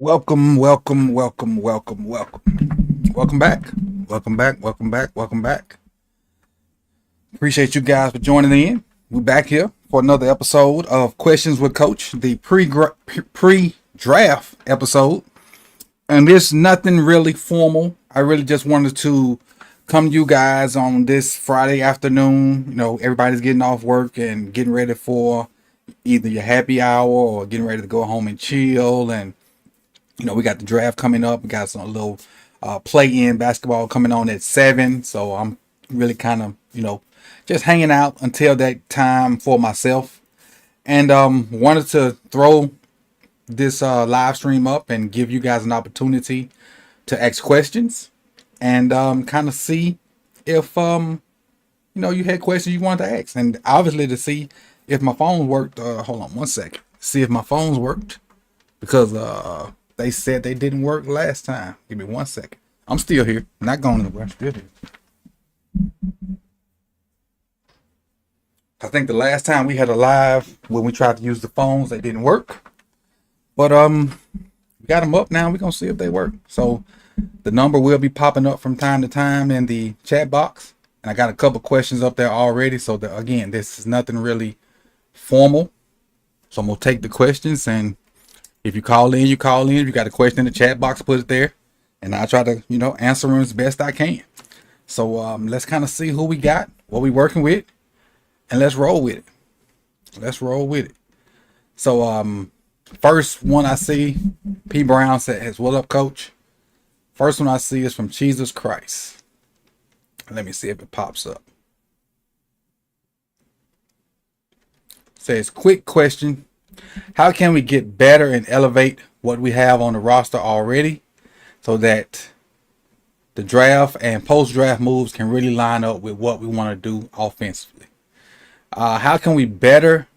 Welcome, welcome, welcome, welcome, welcome. Welcome back. Welcome back, welcome back, welcome back. Appreciate you guys for joining in. We're back here for another episode of Questions with Coach, the pre-draft episode. And this nothing really formal. I really just wanted to come to you guys on this Friday afternoon. You know, everybody's getting off work and getting ready for either your happy hour or getting ready to go home and chill. And we got the draft coming up. We got some little play-in basketball coming on at 7. So I'm really kind of, just hanging out until that time for myself. And wanted to throw this live stream up and give you guys an opportunity to ask questions and kind of see if, you had questions you wanted to ask. And obviously to see if my phone worked. Hold on one second. See if my phones worked. Because they said they didn't work last time. Give me one second. I'm still here. Not going anywhere. Still here. I think the last time we had a live when we tried to use the phones, they didn't work. But we got them up now. We're gonna see if they work. So the number will be popping up from time to time in the chat box. And I got a couple questions up there already. So again, this is nothing really formal. So I'm gonna take the questions, and if you call in, you call in. If you got a question in the chat box, put it there. And I'll try to, answer them as best I can. So let's kind of see who we got, what we working with, and let's roll with it. Let's roll with it. So first one I see, P. Brown says, "What up, Coach?" First one I see is from Jesus Christ. Let me see if it pops up. It says, "Quick question. How can we get better and elevate what we have on the roster already so that the draft and post-draft moves can really line up with what we want to do offensively? How can we get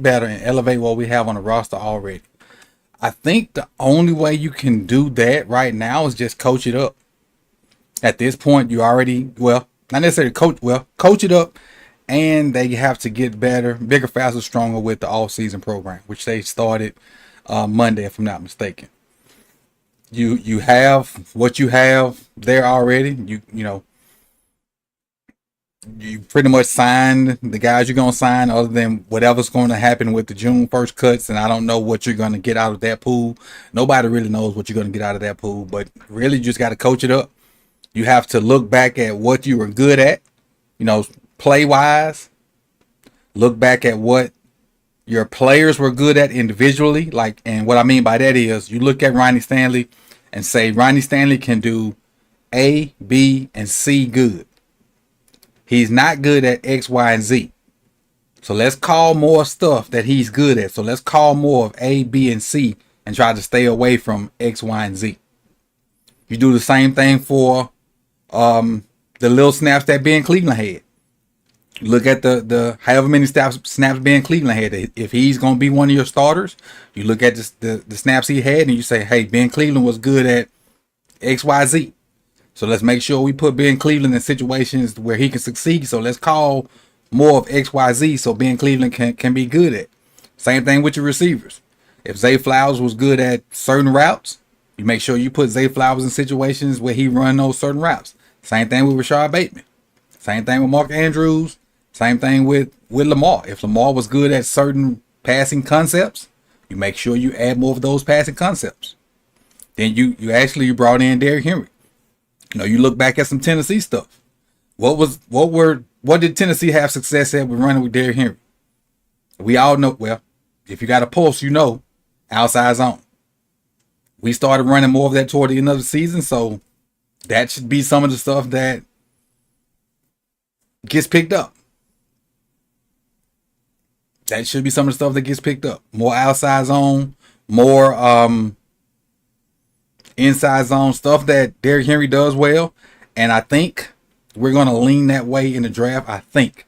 better and elevate what we have on the roster already?" I think the only way you can do that right now is just coach it up. At this point, you already, not necessarily coach it up. And they have to get better, bigger, faster, stronger with the all-season program, which they started Monday, if I'm not mistaken. You have what you have there already. You pretty much signed the guys you're gonna sign, other than whatever's going to happen with the June 1st cuts. And I don't know what you're gonna get out of that pool. Nobody really knows what you're gonna get out of that pool. But really, you just got to coach it up. You have to look back at what you were good at. Play wise, look back at what your players were good at individually. And what I mean by that is you look at Ronnie Stanley and say Ronnie Stanley can do A, B, and C good. He's not good at X, Y, and Z. So let's call more stuff that he's good at. So let's call more of A, B, and C and try to stay away from X, Y, and Z. You do the same thing for the little snaps that Ben Cleveland had. Look at the however many snaps Ben Cleveland had. If he's going to be one of your starters, you look at the snaps he had and you say, hey, Ben Cleveland was good at X, Y, Z. So let's make sure we put Ben Cleveland in situations where he can succeed. So let's call more of X, Y, Z so Ben Cleveland can be good at. Same thing with your receivers. If Zay Flowers was good at certain routes, you make sure you put Zay Flowers in situations where he run those certain routes. Same thing with Rashard Bateman. Same thing with Mark Andrews. Same thing with Lamar. If Lamar was good at certain passing concepts, you make sure you add more of those passing concepts. Then you brought in Derrick Henry. You look back at some Tennessee stuff. What did Tennessee have success at with running with Derrick Henry? We all know, if you got a pulse, outside zone. We started running more of that toward the end of the season, so that should be some of the stuff that gets picked up. That should be some of the stuff that gets picked up. More outside zone, more inside zone stuff that Derrick Henry does well. And I think we're going to lean that way in the draft. I think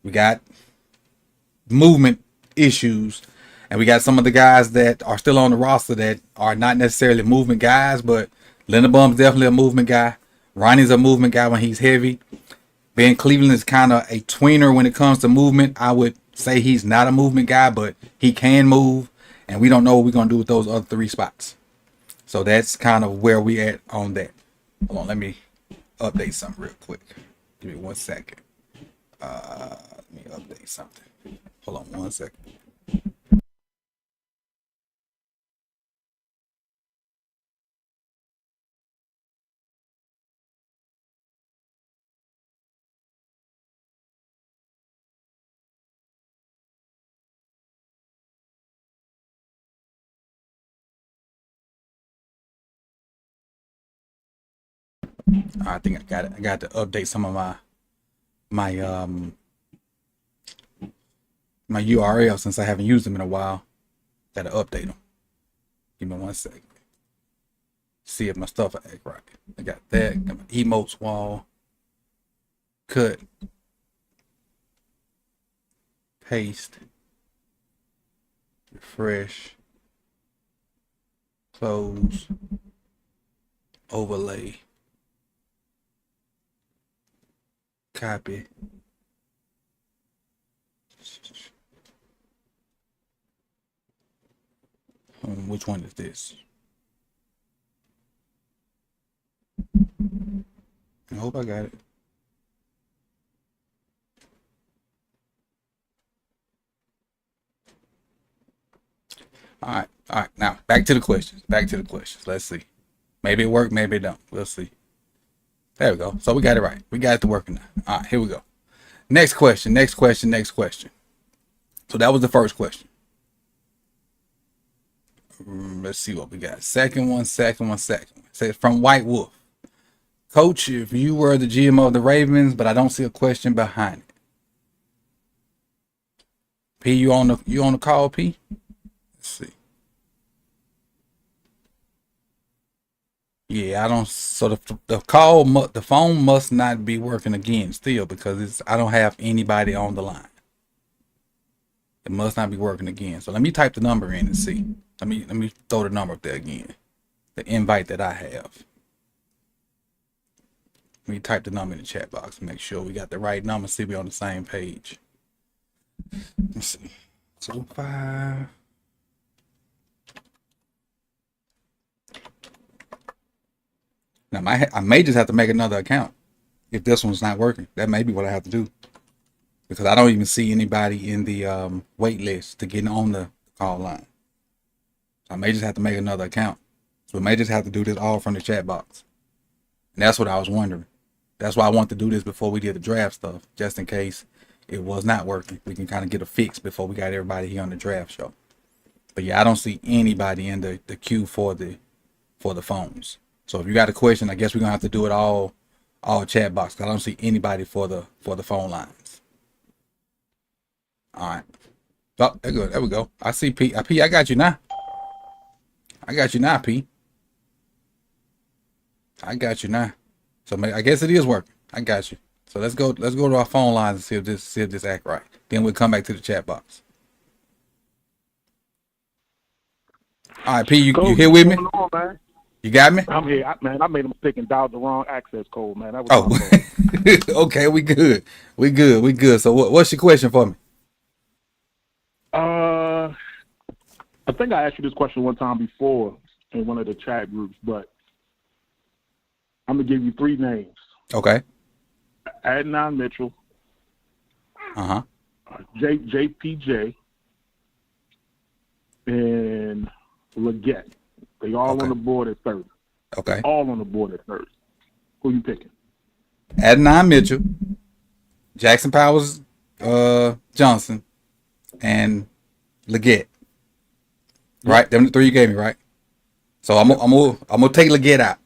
we got movement issues, and we got some of the guys that are still on the roster that are not necessarily movement guys, but Linderbaum's definitely a movement guy. Ronnie's a movement guy when he's heavy. Ben Cleveland is kind of a tweener when it comes to movement. I would say he's not a movement guy, but he can move. and we don't know what we're gonna do with those other 3 spots. So that's kind of where we at on that. Hold on, let me update something real quick. Give me 1 second. Let me update something. Hold on 1 second. I think I got it. I got to update some of my my URL since I haven't used them in a while. Got to update them. Give me 1 second. See if my stuff act right. I got that. Got my emotes wall. Cut. Paste. Refresh. Close. Overlay. Copy. Which one is this? I hope I got it. All right. All right. Now back to the questions. Let's see. Maybe it worked. Maybe it don't. We'll see. There we go. So we got it right. We got it to working now. All right. Here we go. Next question. So that was the first question. Let's see what we got. Second one. Says from White Wolf. Coach, if you were the GM of the Ravens, but I don't see a question behind it. P, you on the call, P? Let's see. Yeah, I don't. So the phone must not be working again still because I don't have anybody on the line. It must not be working again. So let me type the number in and see. Let me throw the number up there again. The invite that I have. Let me type the number in the chat box and make sure we got the right number. See we're on the same page. Let's see. 5. Now I may just have to make another account if this one's not working. That may be what I have to do because I don't even see anybody in the wait list to get on the call line. So I may just have to make another account. So we may just have to do this all from the chat box. And that's what I was wondering. That's why I want to do this before we did the draft stuff, just in case it was not working. We can kind of get a fix before we got everybody here on the draft show. But yeah, I don't see anybody in the queue for the phones. So if you got a question, I guess we're gonna have to do it all chat box. Cause I don't see anybody for the phone lines. All right. Oh, there we go. I see P. P, I got you now. P. I got you now. So I guess it is working. I got you. So let's go to our phone lines and see if this act right. Then we'll come back to the chat box. All right, P, you here with me? What's going on, man? You got me? I'm here, man. I made a mistake and dialed the wrong access code, man. That was my fault. Okay, we good. So what's your question for me? I think I asked you this question one time before in one of the chat groups, but I'm gonna give you 3 names. Okay. Adnan Mitchell. JPJ and Leggett. They all on the board at 30. Okay. All on the board at 30. Who you picking? Adnan Mitchell, Jackson Powers Johnson, and Leggett. Right? Them the 3 you gave me, right? So I'm gonna take Leggett out.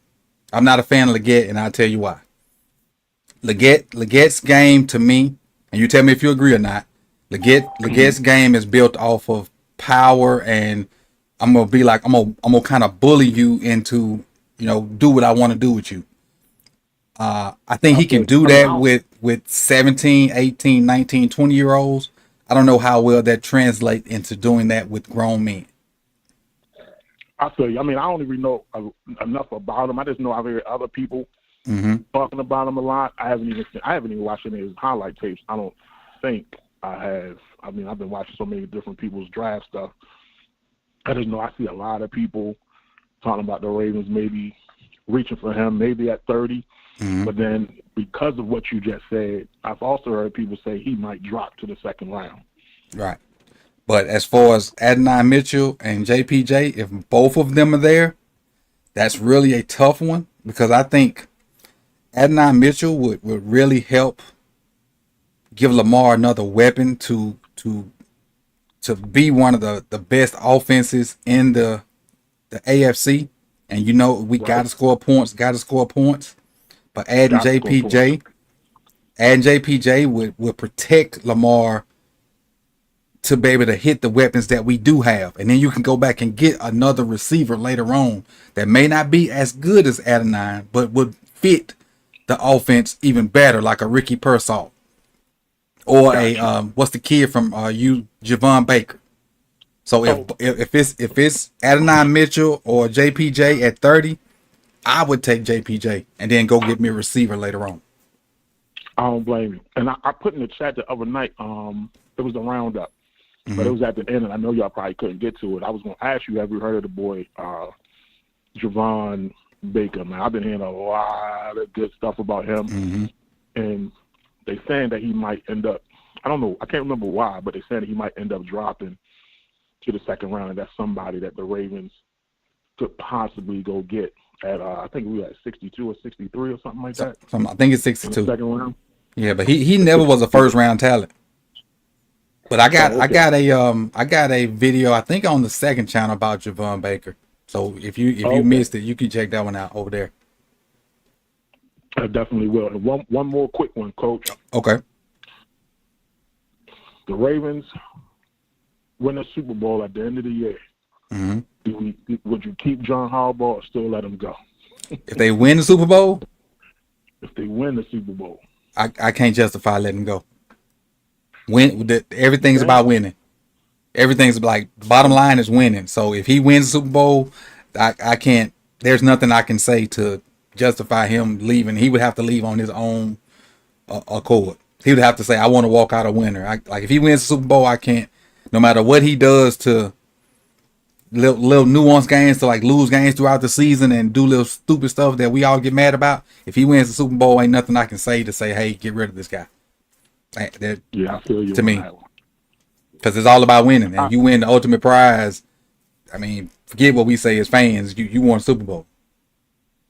I'm not a fan of Leggett, and I'll tell you why. Leggett's game to me, and you tell me if you agree or not. Leggett's game is built off of power, and I'm gonna be like I'm gonna kind of bully you into do what I want to do with you. I think he can do that with 17, 18, 19, 20-year-olds. I don't know how well that translates into doing that with grown men. I feel you. I mean, I don't even know enough about him. I just know I've heard other people talking about him a lot. I haven't even watched any of his highlight tapes. I don't think I have. I mean, I've been watching so many different people's draft stuff. I just know I see a lot of people talking about the Ravens maybe reaching for him, maybe at 30. Mm-hmm. But then because of what you just said, I've also heard people say he might drop to the second round. Right. But as far as Adonai Mitchell and JPJ, if both of them are there, that's really a tough one because I think Adonai Mitchell would really help give Lamar another weapon to be one of the best offenses in the AFC. And we Right. got to score points, But adding Got to score JPJ, points. would protect Lamar to be able to hit the weapons that we do have. And then you can go back and get another receiver later on that may not be as good as Adonai, but would fit the offense even better, like a Ricky Pearsall. Or Gotcha. what's the kid from Javon Baker. So if it's Adonai Mitchell or JPJ at 30, I would take JPJ and then go get me a receiver later on. I don't blame you. And I put in the chat the other night, it was the roundup, but it was at the end, and I know y'all probably couldn't get to it. I was going to ask you, have you heard of the boy Javon Baker, man? I've been hearing a lot of good stuff about him, and they saying that he might end up, I don't know, I can't remember why, but they saying that he might end up dropping to the second round, and that's somebody that the Ravens could possibly go get at, I think we were at 62 or 63 or something like that. I think it's In 62. the second round. Yeah, but he never was a first round talent. But I got a video I think on the second channel about Javon Baker. So if you missed it, you can check that one out over there. I definitely will. And one more quick one, Coach. Okay. The Ravens win a Super Bowl at the end of the year. Would you keep John Harbaugh or still let him go? If they win the Super Bowl, if they win the Super Bowl, I can't justify letting him go. Everything's about winning. Everything's like bottom line is winning. So if he wins the Super Bowl, I can't. There's nothing I can say to justify him leaving. He would have to leave on his own accord. He would have to say, "I want to walk out a winner." Like if he wins the Super Bowl, I can't. No matter what he does to little nuanced games to like lose games throughout the season and do little stupid stuff that we all get mad about. If he wins the Super Bowl, ain't nothing I can say to say, "Hey, get rid of this guy." Yeah, I feel you to on me, that one. because it's all about winning, and you win the ultimate prize. I mean, forget what we say as fans. You won Super Bowl.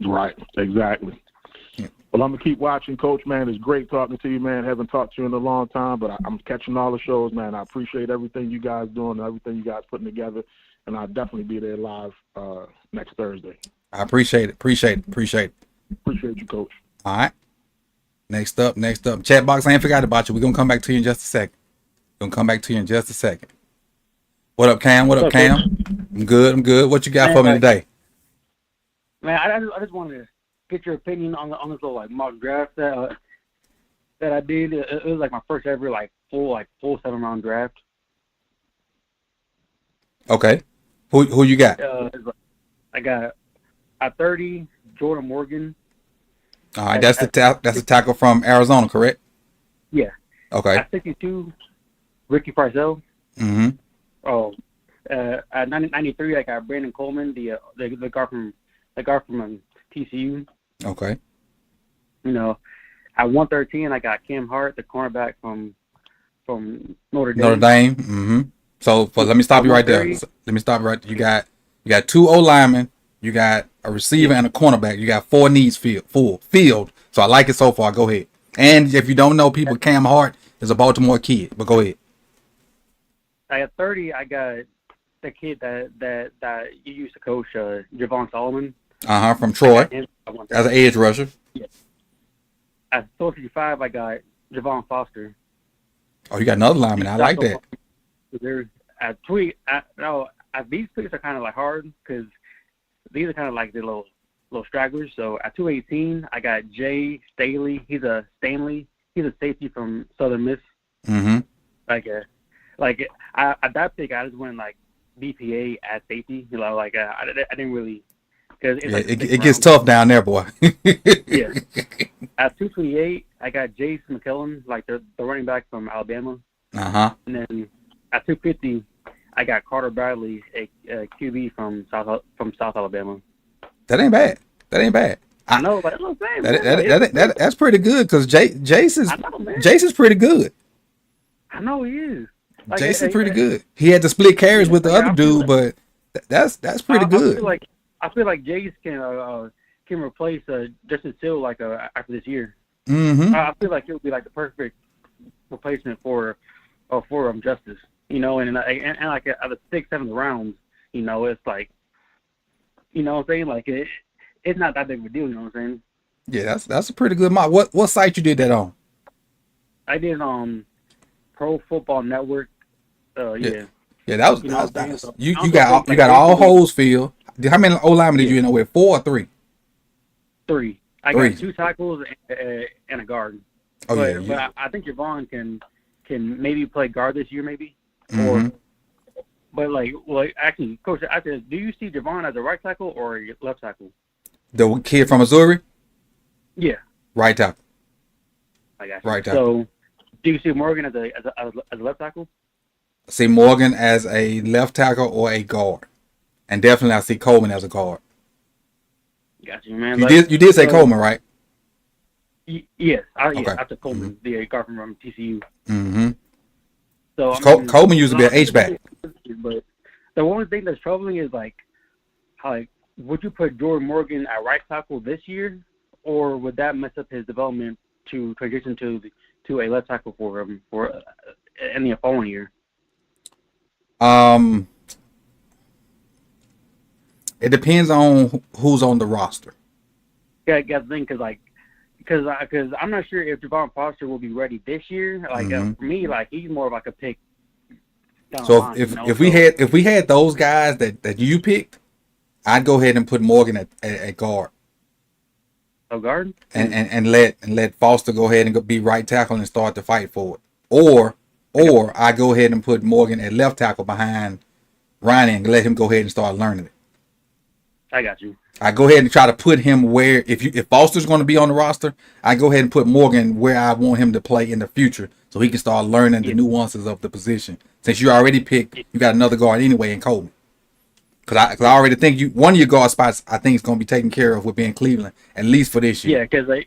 Right, exactly. Yeah. Well, I'm gonna keep watching, Coach. Man, it's great talking to you, man. Haven't talked to you in a long time, but I'm catching all the shows, man. I appreciate everything you guys doing, everything you guys putting together, and I'll definitely be there live next Thursday. I appreciate it. Appreciate you, Coach. All right. Next up. Chat box, I ain't forgot about you. We're gonna come back to you in just a second. What up, Cam? I'm good. What you got for me today? Man, I just wanted to get your opinion on this little like mock draft that I did. It was like my first ever full 7-round draft. Okay. Who you got? I got at 30 Jordan Morgan. All right, that's the tackle from Arizona, correct? Yeah. Okay. At 62, Ricky Parcell. At 93, I got Brandon Coleman, the guard from TCU. Okay. At 113, I got Cam Hart, the cornerback from Notre Dame. Notre Dame. So, let me stop you right there. You got 2 O linemen, you got a receiver and a cornerback. You got 4 needs filled. So I like it so far. Go ahead. And if you don't know people, Cam Hart is a Baltimore kid. But go ahead. At 30, I got the kid that you used to coach, Javon Solomon. From Troy. As an edge rusher. Yeah. At 55, I got Javon Foster. Oh, you got another lineman. I like that. There's these picks are kind of like hard because these are kind of like the little stragglers. So at 218, I got Jay Staley. He's a safety from Southern Miss. At that pick, I just went like BPA at safety. I didn't really. It gets tough down there, boy. Yeah. At 228, I got Jace McKellen, like the running back from Alabama. And then at 250, I got Carter Bradley, a QB from South Alabama. That ain't bad. That ain't bad. I know, but that's what I'm saying, man. That's pretty good because I know, man. Jason's pretty good. I know he is. Like, Jason's pretty good. He had to split carries with the other dude, but that's pretty good. I feel like Jace can replace Justin Steele like after this year. Mm-hmm. I feel like it would be like the perfect replacement for Justice. You know, and like out of 6, 7 rounds, you know, it's like, you know what I'm saying? Like it's not that big of a deal. You know what I'm saying? Yeah, that's a pretty good mock. What site you did that on? I did Pro Football Network. Yeah. Yeah, that was, You that know, was so you got all holes filled. How many O linemen did you end up with? 4 or 3? 3. I got 2 tackles and a guard. Oh, but I think Javon can maybe play guard this year, maybe. Mm-hmm. Actually, Coach, do you see Javon as a right tackle or a left tackle? The kid from Missouri? Yeah. Right tackle. I got you. Right tackle. So, do you see Morgan as a left tackle? I see Morgan as a left tackle or a guard. And definitely I see Coleman as a guard. Got you, man. You did say Coleman, right? Yes. Okay. I took Coleman, the guard from TCU. Mm-hmm. So Coleman used to be an H-back. But the only thing that's troubling is would you put Jordan Morgan at right tackle this year, or would that mess up his development to transition to a left tackle for him in the following year? It depends on who's on the roster. Yeah, I got to think because I'm not sure if Javon Foster will be ready this year. For me, he's more of like a pick. So if we had those guys that you picked, I'd go ahead and put Morgan at guard. A guard? And let Foster go ahead and be right tackle and start to fight for it. Or I go ahead and put Morgan at left tackle behind Ronnie and let him go ahead and start learning it. I got you. I go ahead and try to put him where if Foster's going to be on the roster, I go ahead and put Morgan where I want him to play in the future, so he can start learning the nuances of the position. Since you already picked, you got another guard anyway in Coleman. Because I already think one of your guard spots I think is going to be taken care of with being Cleveland, at least for this year. Because this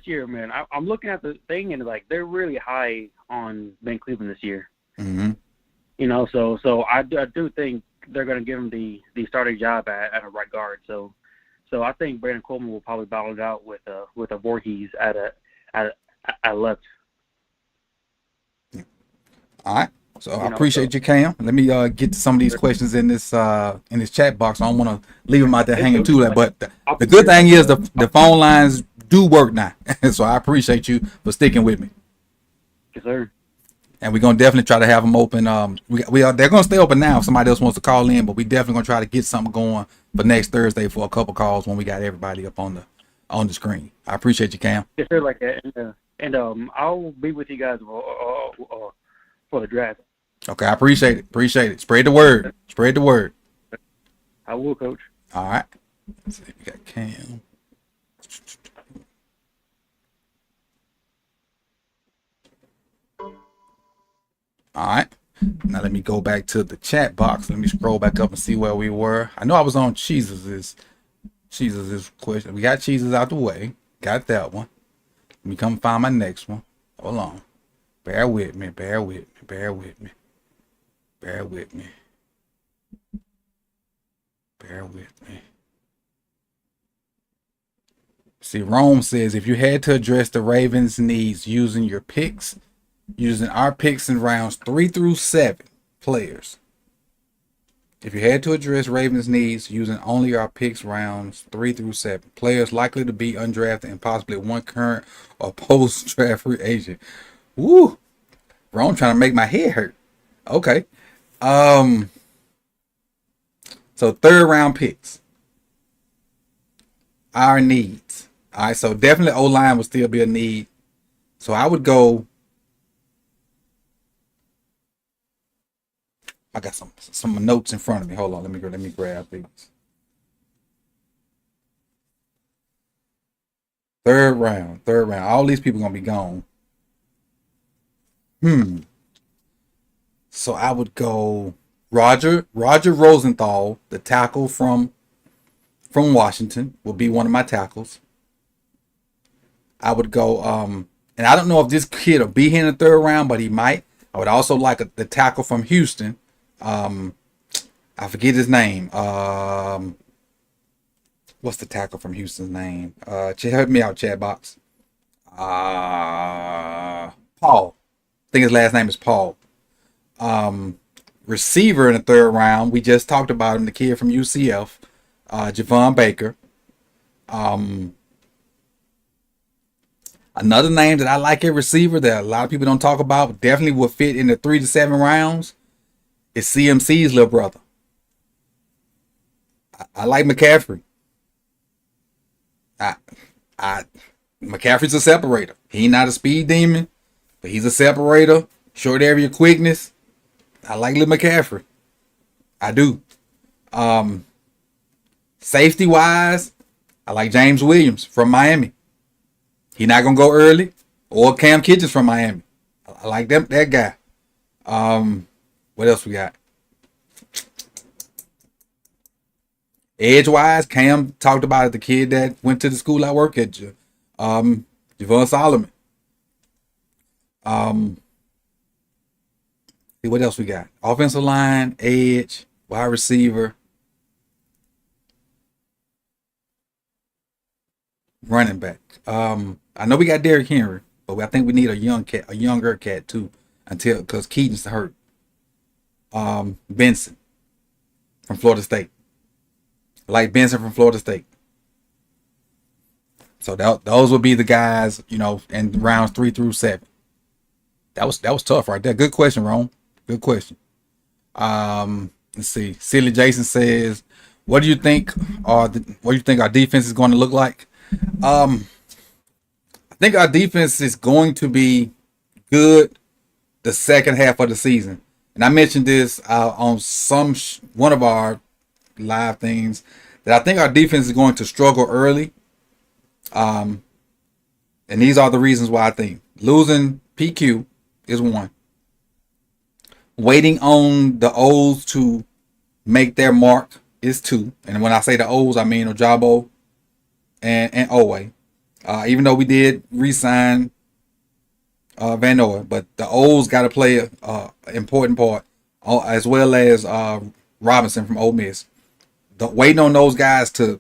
year, man, I'm looking at the thing and they're really high on Ben Cleveland this year. Mm-hmm. You know, so I do think they're going to give him the starting job at a right guard. So I think Brandon Coleman will probably battle it out with a Voorhees at left. All right. So I appreciate you, Cam. Let me get to some of these questions in this chat box. I don't want to leave them out there hanging too late. But the good thing is the phone lines do work now. So I appreciate you for sticking with me. Yes, sir. And we're gonna definitely try to have them open. They're gonna stay open now if somebody else wants to call in, but we definitely gonna try to get something going for next Thursday for a couple calls when we got everybody up on the screen. I appreciate you, Cam. Yes, sir. And I'll be with you guys for the draft. Okay, I appreciate it. Spread the word. I will, Coach. All right. Let's see, we got Cam. All right. Now let me go back to the chat box. Let me scroll back up and see where we were. I know I was on Cheese's question. We got Cheese's out the way. Got that one. Let me come find my next one. Hold on. Bear with me. See, Rome says if you had to address the Ravens' needs using our picks in rounds 3 through 7 players. If you had to address Ravens' needs using only our picks rounds 3 through 7 players likely to be undrafted and possibly one current or post-draft free agent. Woo! Rome trying to make my head hurt. Okay. So 3rd round picks. Our needs. All right, so definitely O-line will still be a need. So I would go. I got some notes in front of me. Hold on, let me grab these. 3rd round. All these people gonna be gone. So I would go Roger Rosenthal, the tackle from Washington, will be one of my tackles. I would go and I don't know if this kid will be here in the third round, but he might. I would also like the tackle from Houston. I forget his name. What's the tackle from Houston's name? Help me out, chat box. Paul. I think his last name is Paul. Receiver in the third round. We just talked about him, the kid from UCF, Javon Baker. Another name that I like at receiver that a lot of people don't talk about, but definitely would fit in the 3 to 7 rounds, is CMC's little brother. I like McCaffrey. McCaffrey's a separator. He's not a speed demon, but he's a separator. Short area quickness. I like little McCaffrey. I do. Safety wise, I like James Williams from Miami. He's not gonna go early. Or Cam Kitchens from Miami. I like that guy. What else we got? Edge wise, Cam talked about it, the kid that went to the school I work at, Javon Solomon. See what else we got? Offensive line, edge, wide receiver, running back. I know we got Derrick Henry, but I think we need a younger cat too, because Keaton's hurt. Benson from Florida State. Like Benson from Florida State. So those would be the guys, in rounds 3 through 7. That was tough right there. Good question, Ron. Good question. Let's see. Silly Jason says, "What do you think our defense is going to look like?" I think our defense is going to be good the second half of the season. And I mentioned this on one of our live things, that I think our defense is going to struggle early. And these are the reasons why I think. Losing PQ is one. Waiting on the O's to make their mark is 2. And when I say the O's, I mean Ojabo and Owe. Even though we did re-sign Van Noy, but the O's got to play an important part, as well as Robinson from Ole Miss. Waiting on those guys to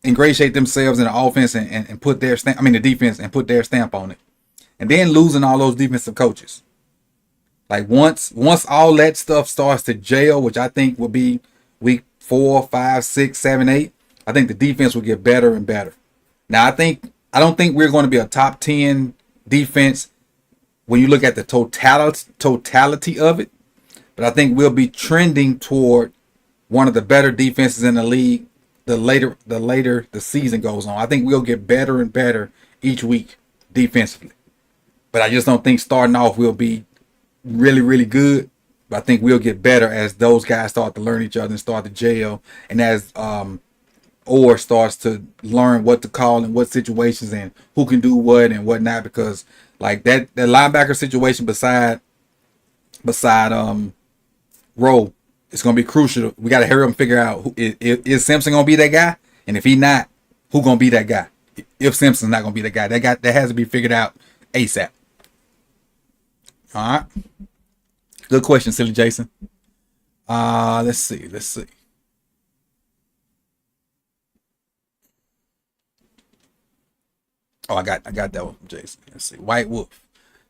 ingratiate themselves in the offense and put their stamp, the defense, and put their stamp on it. And then losing all those defensive coaches. Like once all that stuff starts to gel, which I think will be week 4, 5, 6, 7, 8, I think the defense will get better and better. Now I don't think we're going to be a top 10 defense when you look at the totality of it, but I think we'll be trending toward one of the better defenses in the league the later the season goes on. I think we'll get better and better each week defensively. But I just don't think starting off we'll be really, really good. But I think we'll get better as those guys start to learn each other and start to gel. And as Orr starts to learn what to call in what situations and who can do what and whatnot. Because like that linebacker situation beside Rowe, it's going to be crucial. We got to hurry up and figure out is Simpson going to be that guy? And if he not, who going to be that guy? If Simpson's not going to be that guy, that has to be figured out ASAP. All right. Good question, Silly Jason. Let's see. Oh, I got that one from Jason. Let's see. White Wolf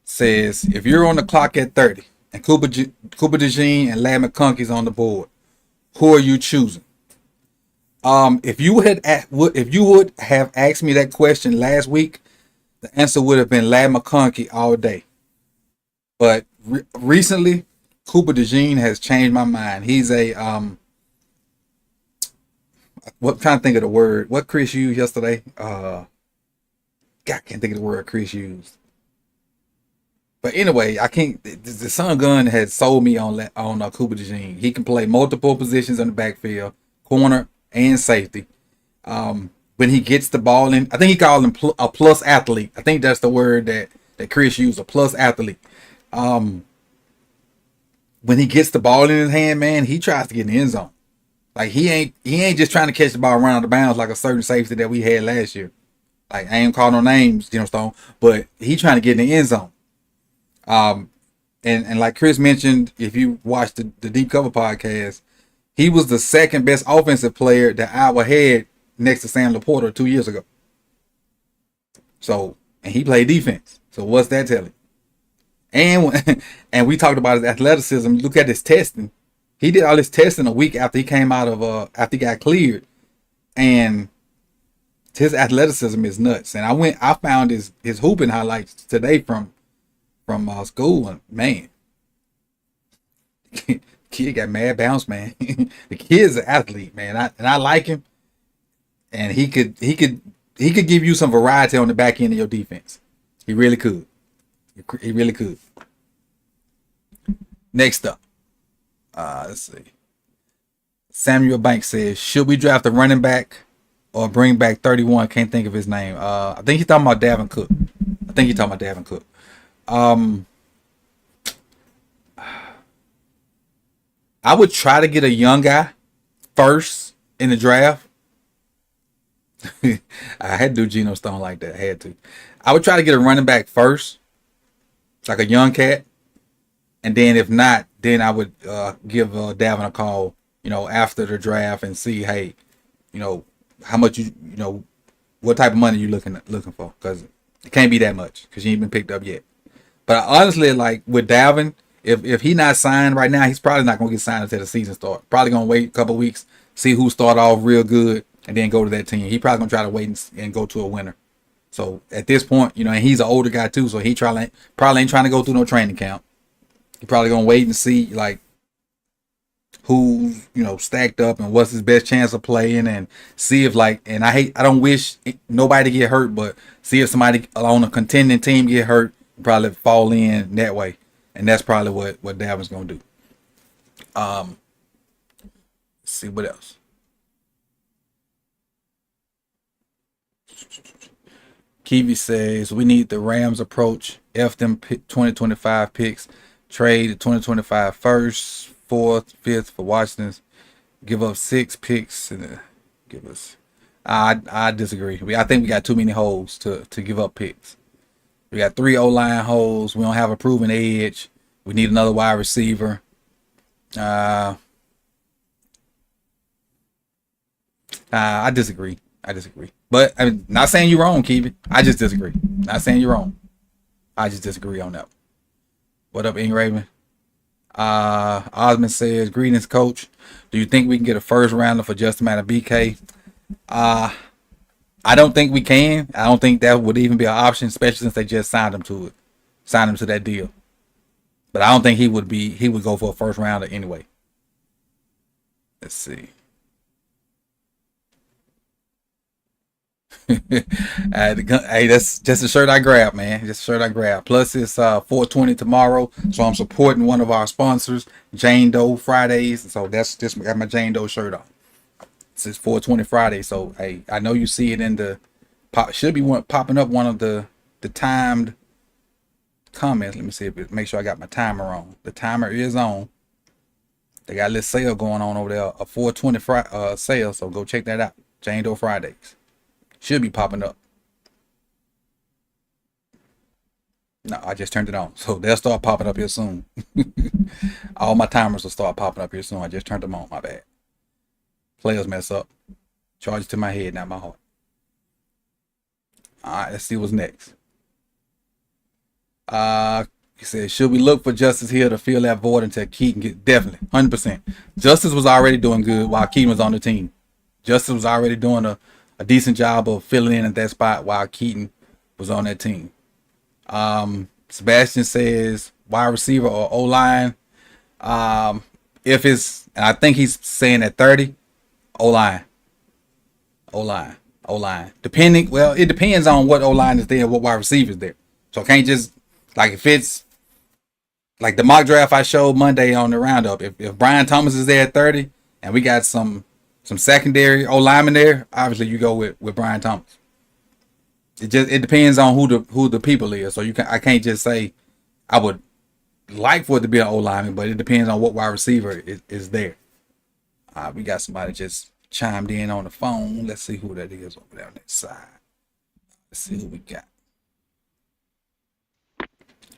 says, if you're on the clock at 30 and Cooper DeJean and Ladd McConkey's on the board, who are you choosing? If you would have asked me that question last week, the answer would have been Ladd McConkey all day. But recently, Cooper DeJean has changed my mind. He's a trying to think of the word. What Chris used yesterday? God, I can't think of the word Chris used. But anyway, I can't. The Sun Gun has sold me on Cooper DeJean. He can play multiple positions in the backfield, corner and safety. When he gets the ball in, I think he called him a plus athlete. I think that's the word that Chris used, a plus athlete. when he gets the ball in his hand, man, he tries to get in the end zone. Like he ain't just trying to catch the ball around the bounds like a certain safety that we had last year. Like I ain't calling no names, Stone, but he trying to get in the end zone. And like Chris mentioned, if you watched the Deep Cover podcast, he was the second best offensive player that Iowa had next to Sam Laporta 2 years ago. So, and he played defense. So what's that telling? And we talked about his athleticism. Look at his testing. He did all his testing a week after he came out of after he got cleared, and his athleticism is nuts. And I found his hooping highlights today from school, and man, kid got mad bounce, man. The kid's an athlete, man. I like him, and he could give you some variety on the back end of your defense. He really could. He really could. Next up, let's see. Samuel Banks says, should we draft a running back or bring back 31? Can't think of his name. I think he's talking about Davin Cook. I would try to get a young guy first in the draft. I had to do Geno Stone like that. I had to. I would try to get a running back first, like a young cat. And then if not, then I would give Davin a call, after the draft and see, hey, how much what type of money you looking for, because it can't be that much because you ain't been picked up yet. But honestly, like with Davin, if he not signed right now, he's probably not gonna get signed until the season starts. Probably gonna wait a couple weeks, see who start off real good, and then go to that team. He probably gonna try to wait and go to a winner. So at this point, and he's an older guy too, so he probably ain't trying to go through no training camp. He probably gonna wait and see like who's stacked up and what's his best chance of playing, and see if and I don't wish nobody to get hurt, but see if somebody on a contending team get hurt, probably fall in that way, and that's probably what Davin's gonna do. Let's see what else. Kiwi says we need the Rams approach. F them 2025 picks. Trade the 2025 first, 4th, 5th for Washington. Give up 6 picks and give us. I disagree. I think we got too many holes to give up picks. We got 3 O-line holes. We don't have a proven edge. We need another wide receiver. I disagree. But I'm not saying you're wrong, Kiwi. I just disagree. Not saying you're wrong. I just disagree on that. What up, Ing Raven? Osmond says, greetings, coach. Do you think we can get a first rounder for just a matter of BK? I don't think we can. I don't think that would even be an option, especially since they just signed him to that deal. But I don't think he would go for a first rounder anyway. Let's see. Hey, that's just a shirt I grabbed, man. Just a shirt I grabbed. Plus, it's 420 tomorrow, so I'm supporting one of our sponsors, Jane Doe Fridays. So that's just got my Jane Doe shirt on. It's 420 Friday, so hey, I know you see it in the should be popping up one of the timed comments. Let me see make sure I got my timer on. The timer is on. They got a little sale going on over there, a 420 sale. So go check that out. Jane Doe Fridays. Should be popping up. No, I just turned it on. So they'll start popping up here soon. All my timers will start popping up here soon. I just turned them on. My bad. Players mess up. Charge to my head, not my heart. All right, let's see what's next. He said, should we look for Justice Hill to fill that void until Keaton get definitely 100%. Justice was already doing good while Keaton was on the team. Justice was already doing a decent job of filling in at that spot while Keaton was on that team. Sebastian says wide receiver or O-line. If it's, and I think he's saying at 30, O-line. Depending, well, it depends on what O-line is there, what wide receiver is there. So I can't just, like if it's, like the mock draft I showed Monday on the roundup, if Brian Thomas is there at 30 and we got some secondary O-lineman there, obviously you go with Brian Thomas. It depends on who the people is. So I can't just say I would like for it to be an O lineman, but it depends on what wide receiver is there. We got somebody just chimed in on the phone. Let's see who that is over there on that side. Let's see who we got.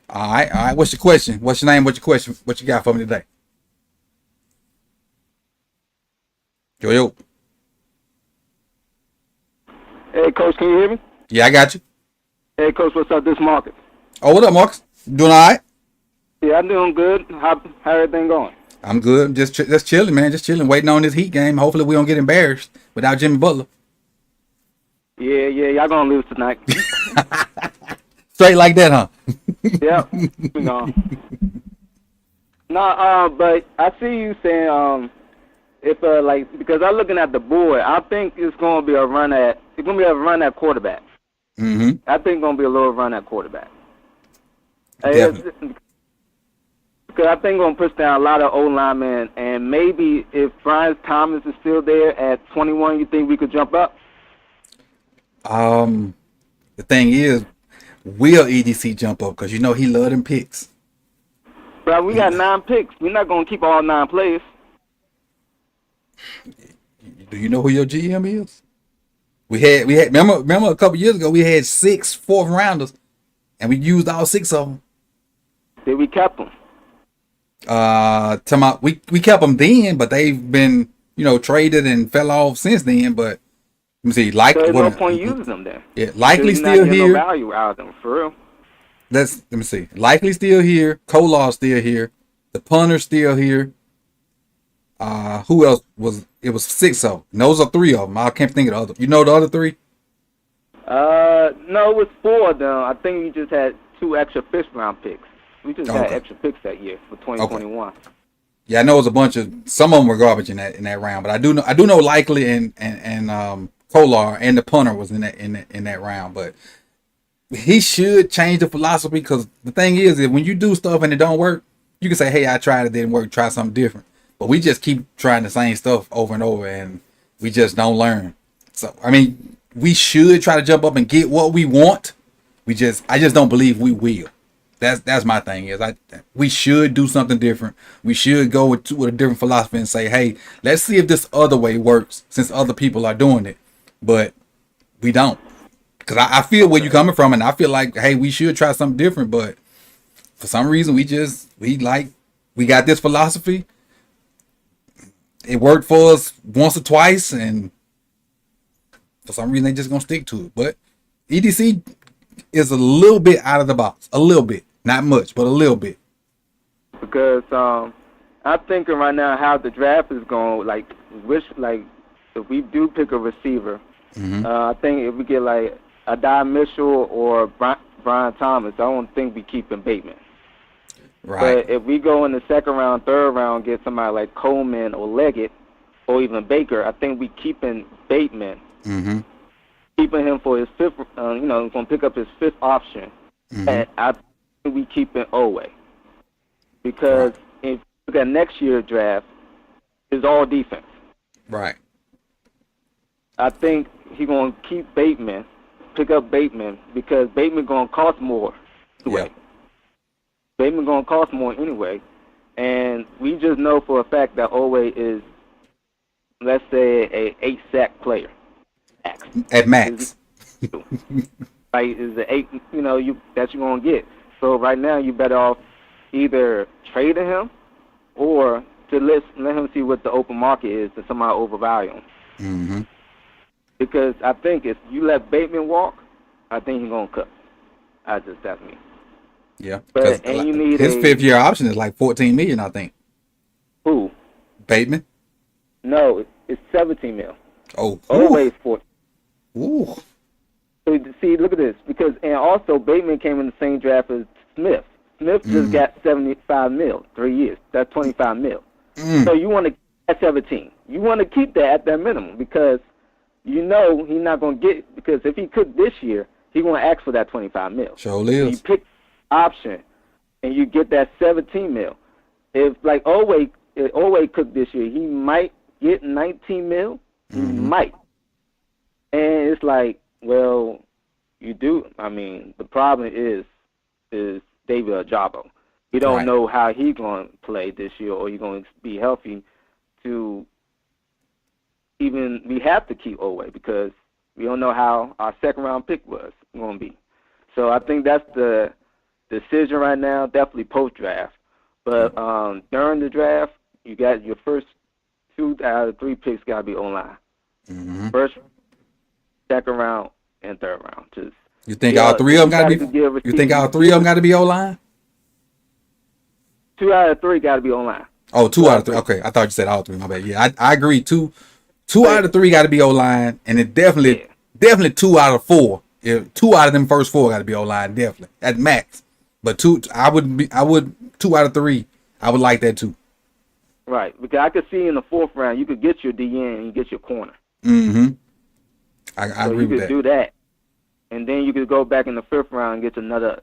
All right. What's your question? What's your name? What's your question? What you got for me today? Yo. Hey, Coach, can you hear me? Yeah, I got you. Hey, Coach, what's up? This is Marcus. Oh, what up, Marcus? Doing all right? Yeah, I'm doing good. How everything going? I'm good. Just chilling, man. Just chilling, waiting on this Heat game. Hopefully, we don't get embarrassed without Jimmy Butler. Yeah, y'all gonna lose tonight. Straight like that, huh? Yeah, we gone. No, but I see you saying if because I'm looking at the board, I think it's gonna be a run at quarterback. Mm-hmm. I think it's gonna be a little run at quarterback. Definitely. Because I think we're going to push down a lot of old linemen, and maybe if Brian Thomas is still there at 21, you think we could jump up? The thing is, will EDC jump up? Because you know he loved them picks. But we got 9 picks. We're not going to keep all 9 players. Do you know who your GM is? We had remember a couple years ago we had 6 fourth rounders, and we used all 6 of them. Did we kept them? We kept them then, but they've been traded and fell off since then. But let me see, So there's no point using them then. Yeah, likely You're still not getting here. no value out of them, for real. Let me see. Likely still here. Kolar's still here. The punter's still here. Who else was? It was 6 of them. And those are 3 of them. I can't think of the other. You know the other 3? No, it was 4 of them. I think we just had 2 extra 5th round picks. We just had extra picks that year for 2021. Okay. Yeah, I know it was a bunch of. Some of them were garbage in that round, but I do know Likely and Kolar and the punter was in that round. But he should change the philosophy, because the thing is that when you do stuff and it don't work, you can say, "Hey, I tried, it didn't work. Try something different." But we just keep trying the same stuff over and over, and we just don't learn. So I mean, we should try to jump up and get what we want. I just don't believe we will. That's my thing is we should do something different. We should go with a different philosophy and say, hey, let's see if this other way works since other people are doing it. But we don't. Because I feel where you're coming from, and I feel like, hey, we should try something different. But for some reason, we got this philosophy. It worked for us once or twice, and for some reason, they just going to stick to it. But EDC is a little bit out of the box. A little bit. Not much, but a little bit. Because I'm thinking right now how the draft is going. If we do pick a receiver, I think if we get like Adai Mitchell or Brian Thomas, I don't think we keeping Bateman. Right. But if we go in the 2nd round, 3rd round, get somebody like Coleman or Leggett or even Baker, I think we keeping Bateman. Mm-hmm. Keeping him for his 5th, going to pick up his 5th option. Mm-hmm. And I think we keeping Owe. Because if you look at next year's draft, it's all defense. Right. I think he's going to keep Bateman, pick up Bateman, because Bateman going to cost more anyway. Yep. Bateman going to cost more anyway. And we just know for a fact that Owe is, let's say, a 8-sack player. At max. Is the 8, that you're going to get. So right now you better off either trading him or to let him see what the open market is to somehow overvalue him. Mm-hmm. Because I think if you let Bateman walk, I think he's going to cut. That's me. Yeah. But, and you need his 5th year option is like $14 million, I think. Who? Bateman? No, it's $17 million. Oh. Always 14. Ooh. So see, look at this. And also Bateman came in the same draft as Smith. Smith just got $75 million, 3 years. That's $25 million. So you want to keep that 17. You want to keep that at that minimum because he's not going to get, because if he could this year, he's going to ask for that $25 million. Sure is. So you pick option and you get that $17 million. If like Owe cooked this year, he might get $19 million. He might. And it's like, well, you do. I mean, the problem is David Ajabo. We don't Right. know how he's going to play this year, or he's going to be healthy to even. We have to keep Oweh because we don't know how our second round pick was going to be. So I think that's the decision right now. Definitely post draft, but during the draft, you got your first 2 out of 3 picks got to be online. Mm-hmm. First, second round, and third round. Just You think all three of them got to be? You think all three of them got to be O-line? 2 out of 3 got to be online. Oh, 2 out of 3. Okay, I thought you said all 3. My bad. Yeah, I agree. Two out of 3 got to be O-line, and it definitely 2 out of 4. If 2 out of them first 4 got to be O-line, definitely at max. But 2 out of 3. I would like that too. Right, because I could see in the 4th round you could get your DN and you get your corner. Mm-hmm. I agree with that. You could do that, and then you could go back in the 5th round and get another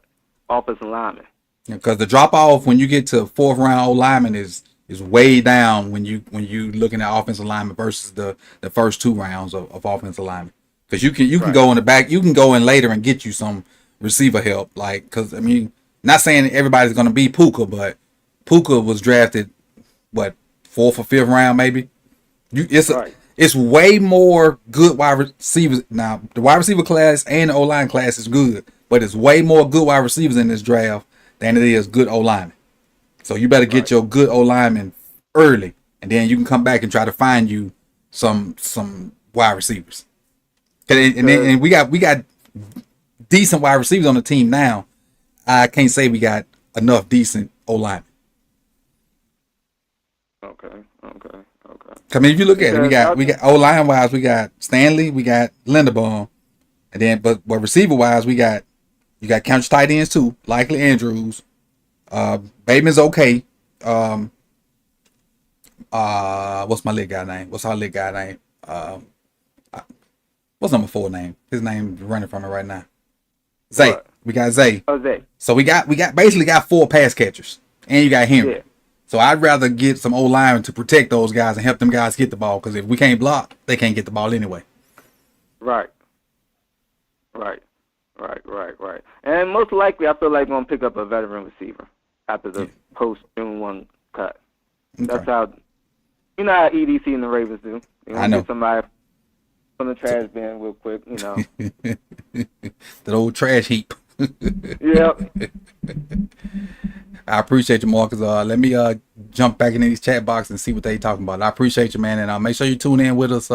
offensive lineman. Because the drop off when you get to 4th round O lineman is way down when you looking at offensive lineman versus the first 2 rounds of offensive lineman. Because you can go in the back, you can go in later and get you some receiver help. Like, because I mean, not saying everybody's going to be Puka, but Puka was drafted what 4th or 5th round maybe. It's way more good wide receivers now. The wide receiver class and the O line class is good, but it's way more good wide receivers in this draft than it is good O linemen. So you better get your good O linemen early, and then you can come back and try to find you some wide receivers. And we got decent wide receivers on the team now. I can't say we got enough decent O linemen. Okay. I mean, if you look at it, we got O line wise, we got Stanley, we got Linderbaum, and then but receiver wise, you got count your tight ends too, likely Andrews. Bateman's okay. What's my lit guy name? What's our lit guy name? What's number 4 name? His name running from it right now. Zay. What? We got Zay. Oh, Zay. So we basically got 4 pass catchers, and you got Henry. Yeah. So I'd rather get some old linemen to protect those guys and help them guys get the ball, because if we can't block, they can't get the ball anyway. Right. And most likely, I feel like we're going to pick up a veteran receiver after the post-June 1 cut. Okay. That's how, you know how EDC and the Ravens do. I know. Get somebody from the trash bin real quick, you know. That old trash heap. Yep. I appreciate you, Marcus. Let me jump back into these chat box and see what they talking about. I appreciate you, man, and make sure you tune in with us.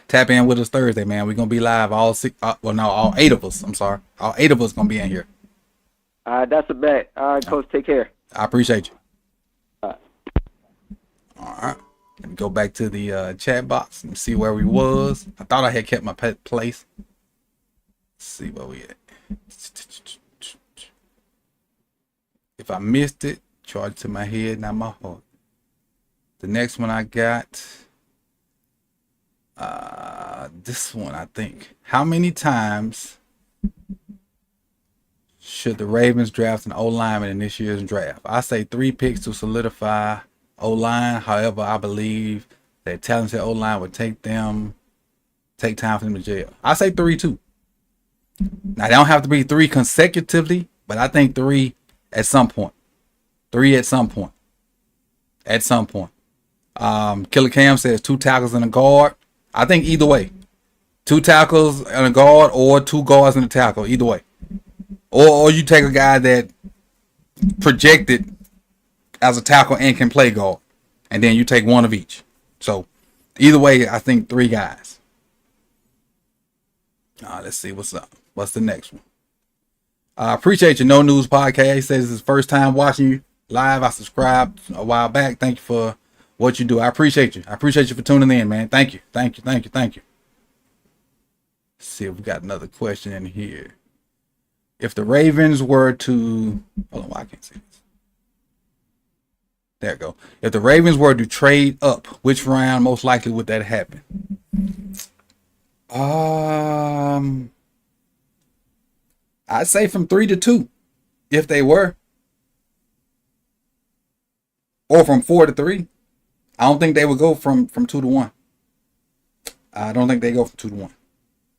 Tap in with us Thursday, man. We're gonna be live. All 8 of us. I'm sorry, all 8 of us gonna be in here. That's a bet. All right, Coach. Take care. I appreciate you. All right. Let me go back to the chat box and see where we was. I thought I had kept my place. Let's see where we at. If I missed it, charge it to my head, not my heart. The next one I got, this one I think. How many times should the Ravens draft an O-lineman in this year's draft? I say 3 picks to solidify O-line. However, I believe that talented O-line would take time for them to gel. I say 3 too. Now, they don't have to be 3 consecutively, but I think 3 at some point. 3 at some point. Killer Cam says 2 tackles and a guard. I think either way. 2 tackles and a guard, or 2 guards and a tackle. Either way. Or you take a guy that projected as a tackle and can play guard, and then you take 1 of each. So either way, I think 3 guys. Let's see what's up. What's the next one? I appreciate your No News Podcast. He says it's his first time watching you live. I subscribed a while back. Thank you for what you do. I appreciate you. I appreciate you for tuning in, man. Thank you. Let's see if we got another question in here. If the Ravens were to... Hold on, why I can't see this. There we go. If the Ravens were to trade up, which round most likely would that happen? I'd say from 3 to 2, if they were, or from 4 to 3. I don't think they would go from 2 to 1. I don't think they go from 2 to 1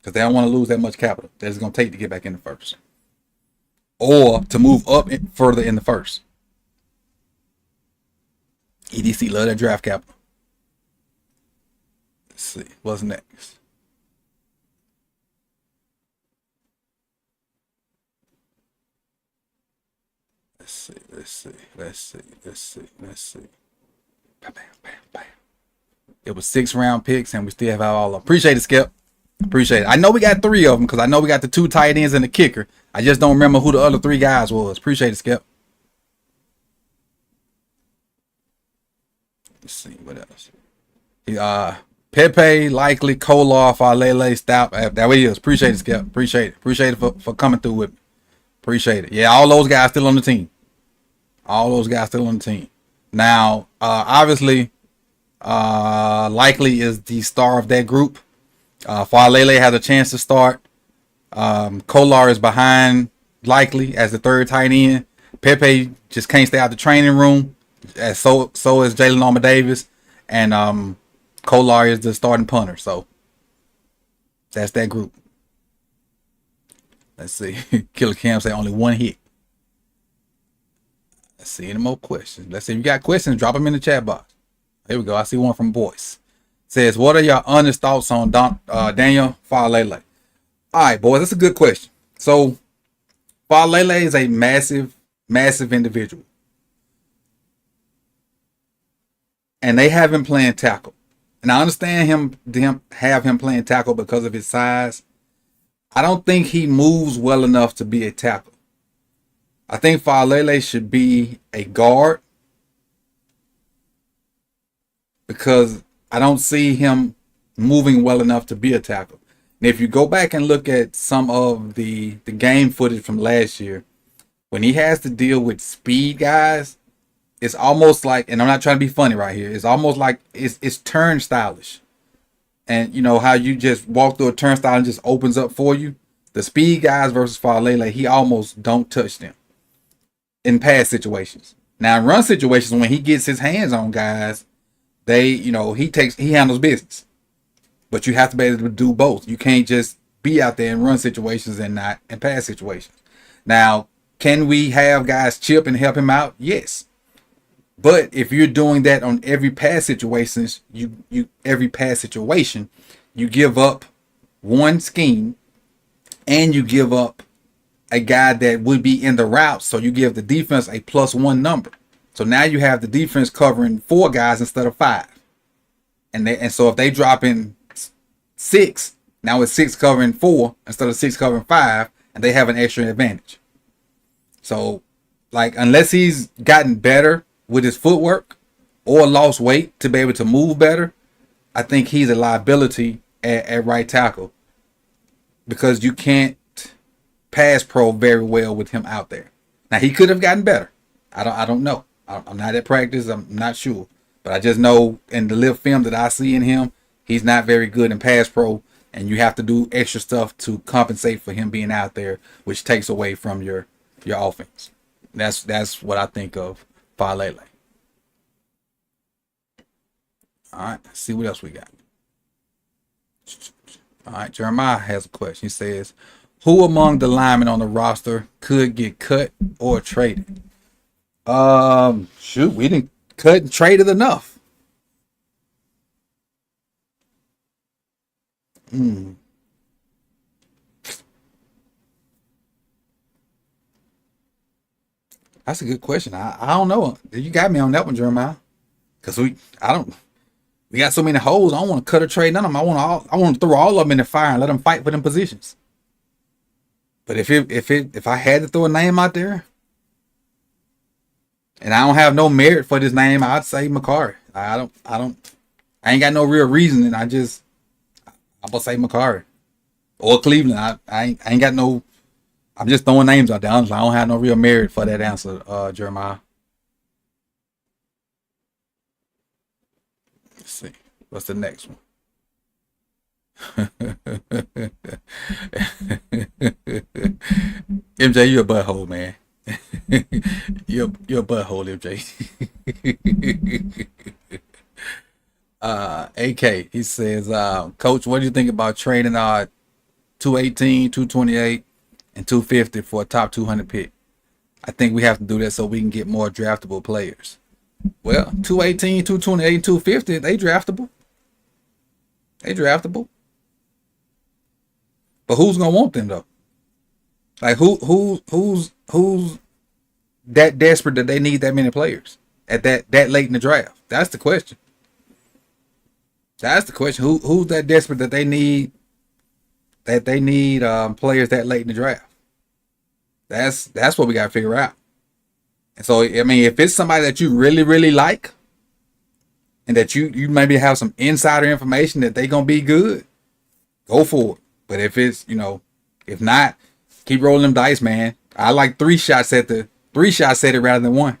because they don't want to lose that much capital that it's going to take to get back in the first, or to move up further in the first. EDC love that draft capital. Let's see. What's next? Let's see. Bam, bam, bam, bam. It was 6-round picks, and we still have all of them. Appreciate it, Skip. Appreciate it. I know we got 3 of them because I know we got the 2 tight ends and the kicker. I just don't remember who the other 3 guys was. Appreciate it, Skip. Let's see what else. Pepe, Likely, Kolar, Falele, Stout. That way he is. Appreciate it, Skip. Appreciate it for coming through with me. Appreciate it. Yeah, all those guys still on the team. Now, obviously, Likely is the star of that group. Falele has a chance to start. Kolar is behind Likely as the 3rd tight end. Pepe just can't stay out the training room. As so is Jalen Armour Davis. And Kolar is the starting punter. So that's that group. Let's see. Killer Cam say only 1 hit. Let's see any more questions. Let's see if you got questions. Drop them in the chat box. Here we go. I see one from Boyce. Says, what are your honest thoughts on Daniel Falele? All right, boys, that's a good question. So Falele is a massive individual. And they have him playing tackle. And I understand them have him playing tackle because of his size. I don't think he moves well enough to be a tackle. I think Falele should be a guard because I don't see him moving well enough to be a tackle. And if you go back and look at some of the game footage from last year, when he has to deal with speed guys, it's almost like, and I'm not trying to be funny right here, it's almost like it's turnstile-ish. And you know how you just walk through a turnstile and just opens up for you? The speed guys versus Falele, he almost don't touch them in pass situations. Now in run situations, when he gets his hands on guys, he handles business. But you have to be able to do both. You can't just be out there in run situations and not in pass situations. Now, can we have guys chip and help him out? Yes. But if you're doing that on every pass situation, you give up one scheme and you give up a guy that would be in the route. So you give the defense a +1 number. So now you have the defense covering 4 guys instead of 5. And so if they drop in 6, now it's 6 covering 4 instead of 6 covering 5, and they have an extra advantage. So, like, unless he's gotten better with his footwork or lost weight to be able to move better, I think he's a liability at right tackle because you can't pass pro very well with him out there. Now, he could have gotten better. I don't know. I'm not at practice. I'm not sure. But I just know in the little film that I see in him, he's not very good in pass pro, and you have to do extra stuff to compensate for him being out there, which takes away from your offense. That's what I think of Falele. All right, let's see what else we got. All right, Jeremiah has a question. He says, who among the linemen on the roster could get cut or traded? We didn't cut and traded enough. That's a good question. I don't know. You got me on that one, Jeremiah. Because we got so many holes. I don't want to cut or trade none of them. I want to throw all of them in the fire and let them fight for them positions. But if I had to throw a name out there, and I don't have no merit for this name, I'd say Macari. I ain't got no real reason, and I'm gonna say Macari or Cleveland. I ain't got no. I'm just throwing names out there. Honestly, I don't have no real merit for that answer, Jeremiah. Let's see. What's the next one? MJ, you're a butthole, man. you're a butthole, MJ. AK, he says, Coach, what do you think about trading 218, 228, and 250 for a top 200 pick? I think we have to do that so we can get more draftable players. Well, 218, 228, 250, they draftable. They draftable. But who's gonna want them though? Like who's that desperate that they need that many players at that late in the draft? That's the question. That's the question. Who's that desperate that they need players that late in the draft? That's what we gotta figure out. And so I mean, if it's somebody that you really really like, and that you maybe have some insider information that they gonna be good, go for it. But if it's if not, keep rolling them dice, man. I like three shots at it rather than one.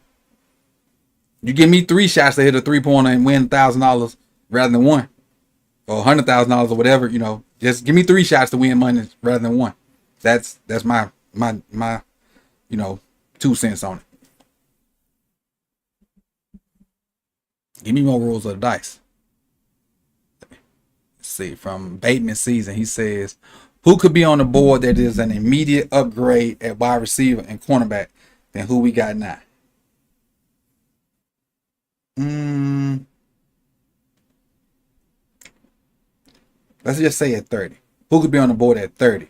You give me 3 shots to hit a 3-pointer and win $1,000 rather than one, or $100,000 or whatever. Just give me 3 shots to win money rather than one. That's my 2 cents on it. Give me more rolls of the dice. Let's see, from Bateman season, he says, who could be on the board that is an immediate upgrade at wide receiver and cornerback than who we got now? Let's just say at 30. Who could be on the board at 30?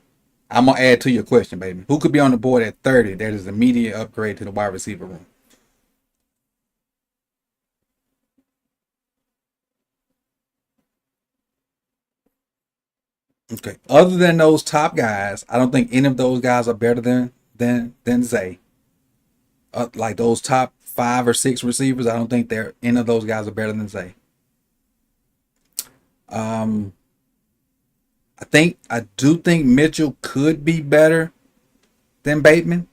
I'm going to add to your question, baby. Who could be on the board at 30 that is an immediate upgrade to the wide receiver room? Okay. Other than those top guys, I don't think any of those guys are better than Zay. Like those top 5 or 6 receivers, I don't think any of those guys are better than Zay. I do think Mitchell could be better than Bateman,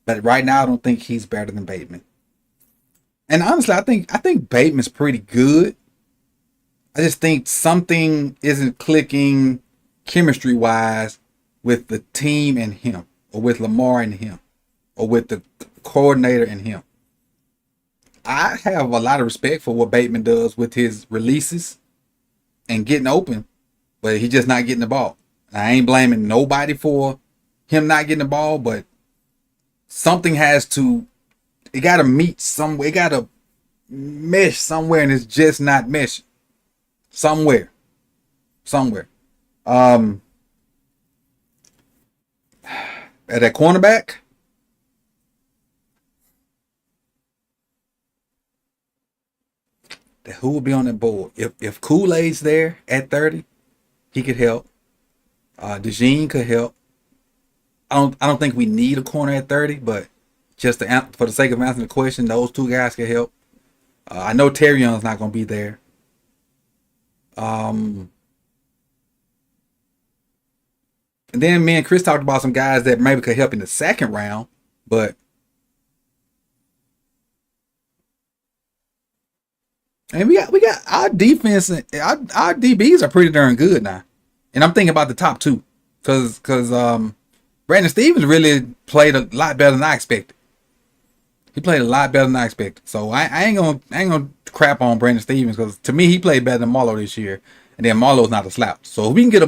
but right now I don't think he's better than Bateman. And honestly, I think Bateman's pretty good. I just think something isn't clicking chemistry wise with the team and him, or with Lamar and him, or with the coordinator and him. I have a lot of respect for what Bateman does with his releases and getting open, but he's just not getting the ball. I ain't blaming nobody for him not getting the ball, but something it got to meet somewhere. It got to mesh somewhere, and it's just not meshing. Somewhere. At that cornerback, who will be on that board? If Kool-Aid's there at 30, he could help. DeJean could help. I don't think we need a corner at 30, but just for the sake of answering the question, those 2 guys could help. I know Terry Young's not going to be there. And then me and Chris talked about some guys that maybe could help in the second round, but and we got our defense, and our DBs are pretty darn good now. And I'm thinking about the top 2, because Brandon Stevens really played a lot better than I expected. He played a lot better than I expected. So I ain't gonna crap on Brandon Stevens, because to me he played better than Marlowe this year. And then Marlowe's not a slouch. So if we can get a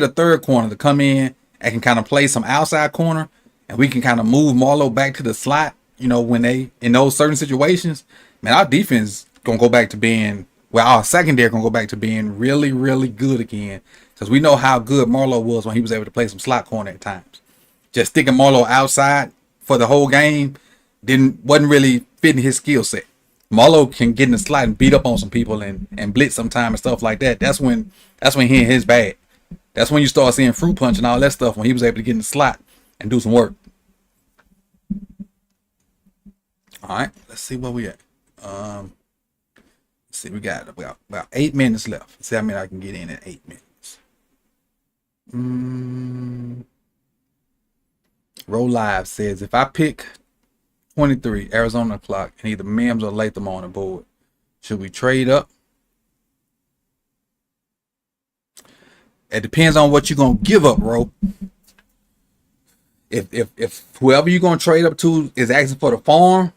third corner to come in and can kind of play some outside corner, and we can kind of move Marlowe back to the slot, when they in those certain situations, man, our defense gonna go back to being our secondary gonna go back to being really, really good again. Because we know how good Marlowe was when he was able to play some slot corner at times. Just sticking Marlowe outside for the whole game wasn't really fitting his skill set. Marlowe can get in the slot and beat up on some people and blitz sometime and stuff like that. That's when he in his bag. That's when you start seeing fruit punch and all that stuff, when he was able to get in the slot and do some work. All right, let's see where we at. Let's see, we got about 8 minutes left. Let's see how many I can get in at 8 minutes. Roll Live says, if I pick 23, Arizona clock, and either Mims or Latham on the board, should we trade up? It depends on what you're gonna give up, bro. If whoever you're gonna trade up to is asking for the farm,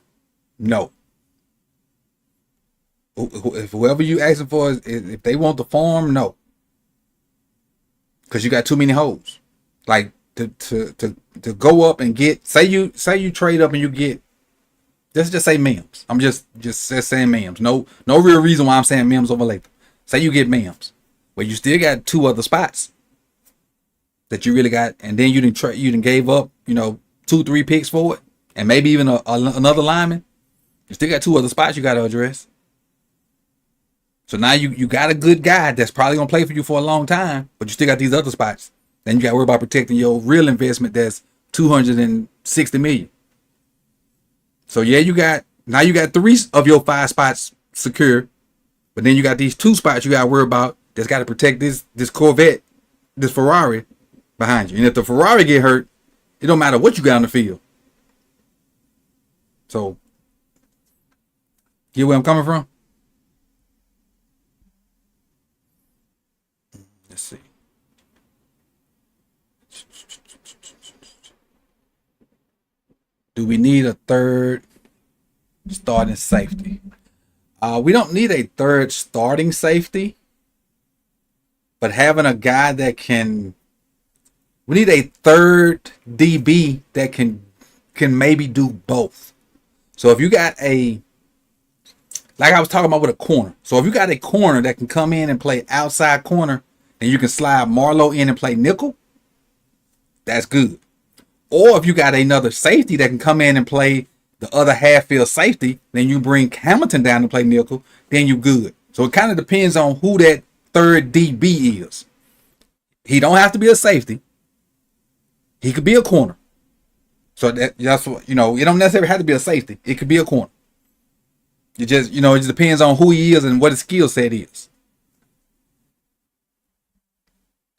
no. If whoever you asking for if they want the farm, no. Because you got too many holes. Like to go up and get, say you trade up and you get Just say Mims. I'm just saying Mims. No real reason why I'm saying Mims over Latham. Say you get Mims, but you still got 2 other spots that you really got, and then you didn't gave up, 2-3 picks for it, and maybe even another lineman. You still got 2 other spots you got to address. So now you got a good guy that's probably gonna play for you for a long time, but you still got these other spots. Then you got to worry about protecting your real investment that's $260 million. So yeah, you got 3 of your 5 spots secure, but then you got these 2 spots you got to worry about that's got to protect this Corvette, this Ferrari behind you. And if the Ferrari get hurt, it don't matter what you got on the field. So, get where I'm coming from? Let's see. Do we need a third starting safety? We don't need a third starting safety, but having a guy that can, we need a third DB that can maybe do both. So if you got like I was talking about with a corner. So if you got a corner that can come in and play outside corner, and you can slide Marlowe in and play nickel, that's good. Or if you got another safety that can come in and play the other half field safety, then you bring Hamilton down to play nickel, then you good. So it kind of depends on who that third DB is. He don't have to be a safety. He could be a corner. So that's what, it don't necessarily have to be a safety. It could be a corner. It just depends on who he is and what his skill set is.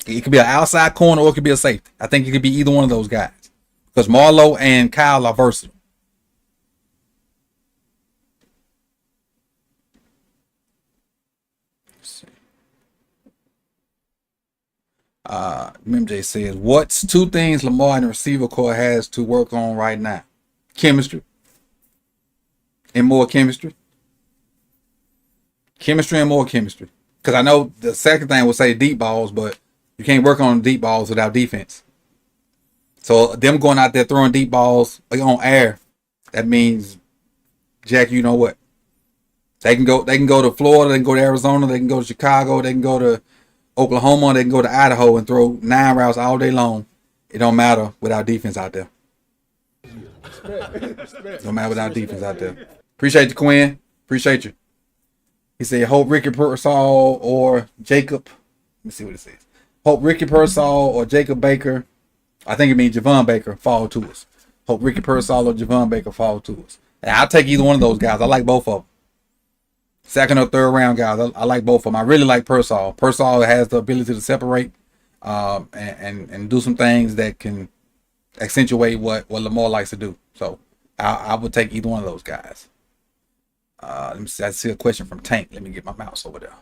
It could be an outside corner or it could be a safety. I think it could be either one of those guys. Because Marlowe and Kyle are versatile. MJ says, what's 2 things Lamar and the receiver core has to work on right now? Chemistry. And more chemistry. Chemistry and more chemistry. Because I know the second thing will say deep balls, but you can't work on deep balls without defense. So them going out there throwing deep balls on air, that means, Jack, you know what? They can go to Florida, they can go to Arizona, they can go to Chicago, they can go to Oklahoma, they can go to Idaho and throw 9 routes all day long. It don't matter without defense out there. Don't matter without defense out there. Appreciate you, Quinn. Appreciate you. He said, hope Ricky Pearsall or Jacob. Let me see what it says. Hope Ricky Pearsall or Jacob Baker. I think it means Javon Baker fall to us. Hope Ricky Pearsall or Javon Baker fall to us. And I'll take either one of those guys. I like both of them. Second or third round guys. I like both of them. I really like Pearsall. Pearsall has the ability to separate and do some things that can accentuate what Lamar likes to do. So I would take either one of those guys. Let me see. I see a question from Tank. Let me get my mouse over there.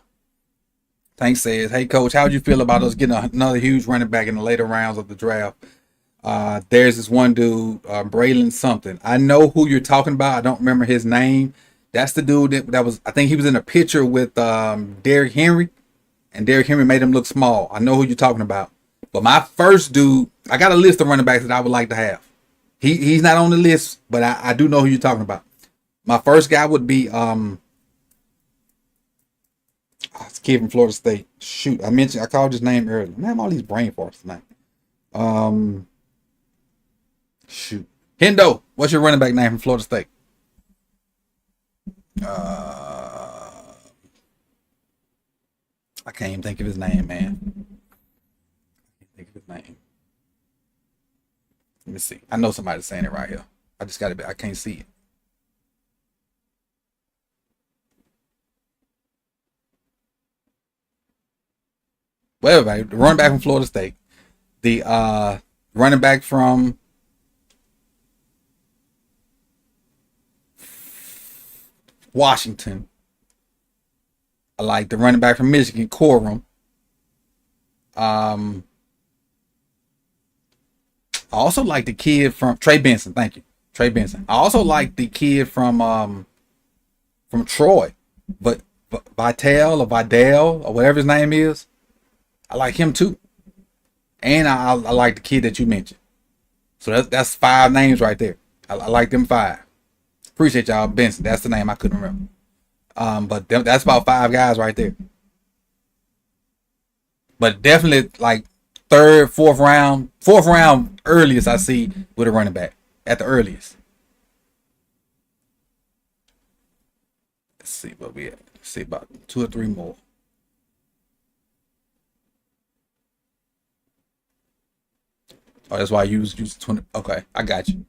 Tank says, hey, Coach, how would you feel about us getting another huge running back in the later rounds of the draft? There's this one dude, Braylon something. I know who you're talking about. I don't remember his name. That's the dude that was, I think he was in a picture with Derrick Henry, and Derrick Henry made him look small. I know who you're talking about. But my first dude, I got a list of running backs that I would like to have. He's not on the list, but I do know who you're talking about. My first guy would be it's a kid from Florida State. Shoot, I called his name earlier. Man, I'm all these brain farts tonight. Shoot. Hendo, what's your running back name from Florida State? I can't even think of his name, man. I can't think of his name. Let me see. I know somebody's saying it right here. I just got to I can't see it. Well, everybody, the running back from Florida State, the running back from Washington. I like the running back from Michigan, Corum. I also like the kid from Trey Benson. Thank you, Trey Benson. I also like the kid from Troy, but Vidal or whatever his name is. I like him too, and I like the kid that you mentioned. So that's 5 names right there. I like them 5. Appreciate y'all. Benson, that's the name I couldn't remember. But that's about 5 guys right there. But definitely like third, fourth round earliest I see with a running back at the earliest. Let's see what we at. Let's see about 2 or 3 more. Oh, that's why I use 20. Okay, I got you.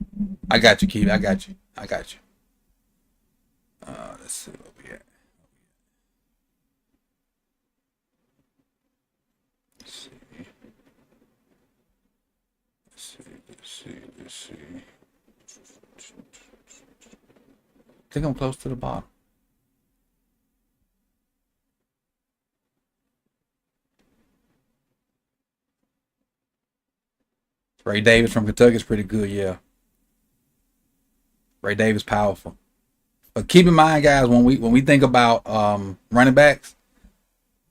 I got you, Keith. I got you. Let's see what we at. Let's see. I think I'm close to the bottom. Ray Davis from Kentucky is pretty good, yeah. Ray Davis powerful. But keep in mind, guys, when we think about running backs,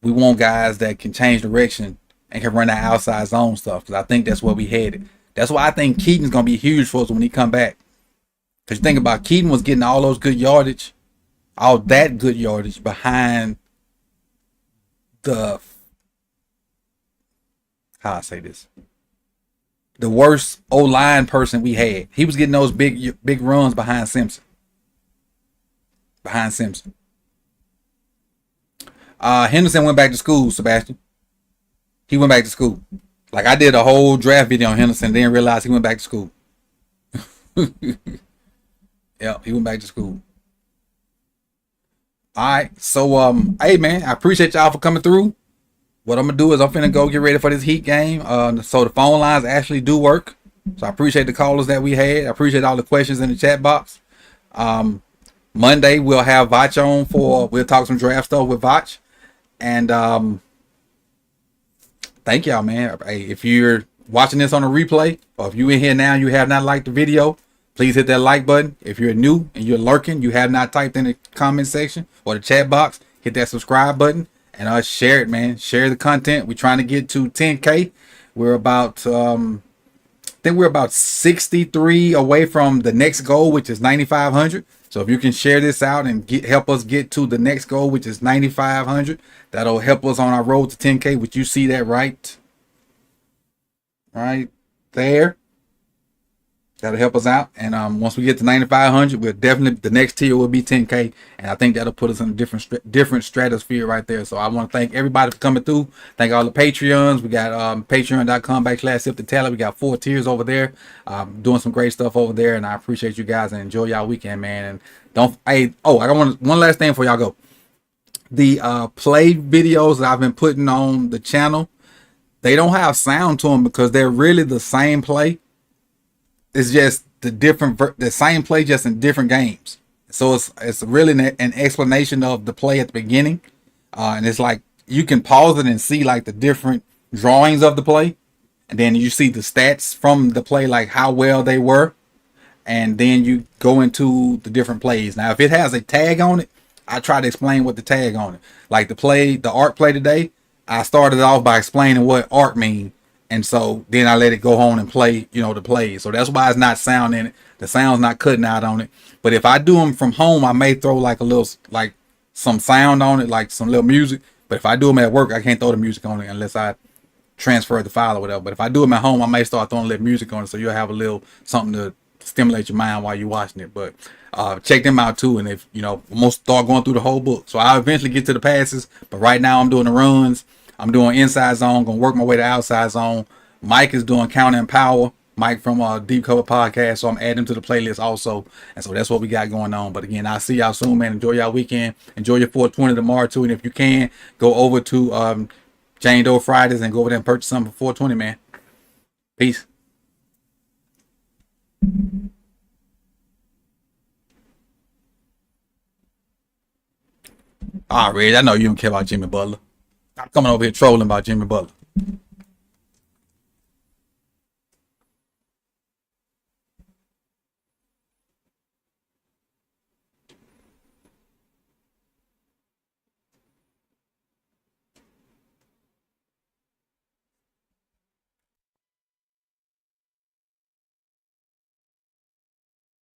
we want guys that can change direction and can run that outside zone stuff. Because I think that's where we headed. That's why I think Keaton's gonna be huge for us when he come back. Because you think about Keaton was getting all that good yardage behind the how I say this. The worst O-line person we had. He was getting those big runs behind Simpson. Henderson went back to school, Sebastian. He went back to school. Like I did a whole draft video on Henderson, didn't realize he went back to school. Yeah, he went back to school. Alright, so hey man, I appreciate y'all for coming through. What I'm gonna do is I'm finna go get ready for this Heat game. So the phone lines actually do work. So I appreciate the callers that we had. I appreciate all the questions in the chat box. Monday we'll have Vach on we'll talk some draft stuff with Vach. And thank y'all, man. Hey, if you're watching this on a replay, or if you in here now and you have not liked the video, please hit that like button. If you're new and you're lurking, you have not typed in the comment section or the chat box, hit that subscribe button. And share it, man. Share the content. We're trying to get to 10K. We're about, I think we're about 63 away from the next goal, which is 9,500. So if you can share this out and help us get to the next goal, which is 9,500, that'll help us on our road to 10K. Which you see that right there. That'll help us out. And once we get to 9,500, we'll definitely, the next tier will be 10K. And I think that'll put us in a different stratosphere right there. So I want to thank everybody for coming through. Thank all the Patreons. We got patreon.com/SipTheTalent. We got 4 tiers over there. Doing some great stuff over there. And I appreciate you guys and enjoy y'all weekend, man. And I got one last thing before y'all go. The play videos that I've been putting on the channel, they don't have sound to them because they're really the same play. It's just the same play, just in different games. So it's really an explanation of the play at the beginning, and it's like you can pause it and see like the different drawings of the play, and then you see the stats from the play, like how well they were, and then you go into the different plays. Now, if it has a tag on it, I try to explain what the tag on it. Like the arc play today, I started off by explaining what arc means. And so then I let it go on and play, the plays. So that's why it's not sound in it. The sound's not cutting out on it. But if I do them from home, I may throw like some sound on it, like some little music. But if I do them at work, I can't throw the music on it unless I transfer the file or whatever. But if I do them at home, I may start throwing a little music on it. So you'll have a little something to stimulate your mind while you're watching it. But check them out too. And if, I'm going to start going through the whole book. So I'll eventually get to the passes. But right now I'm doing the runs. I'm doing inside zone, gonna work my way to outside zone. Mike is doing counter and power. Mike from Deep Cover Podcast, so I'm adding him to the playlist also. And so that's what we got going on. But again, I'll see y'all soon, man. Enjoy y'all weekend. Enjoy your 420 tomorrow too. And if you can, go over to Jane Doe Fridays and go over there and purchase something for 420, man. Peace. All right, I know you don't care about Jimmy Butler. I'm coming over here trolling about Jimmy Butler.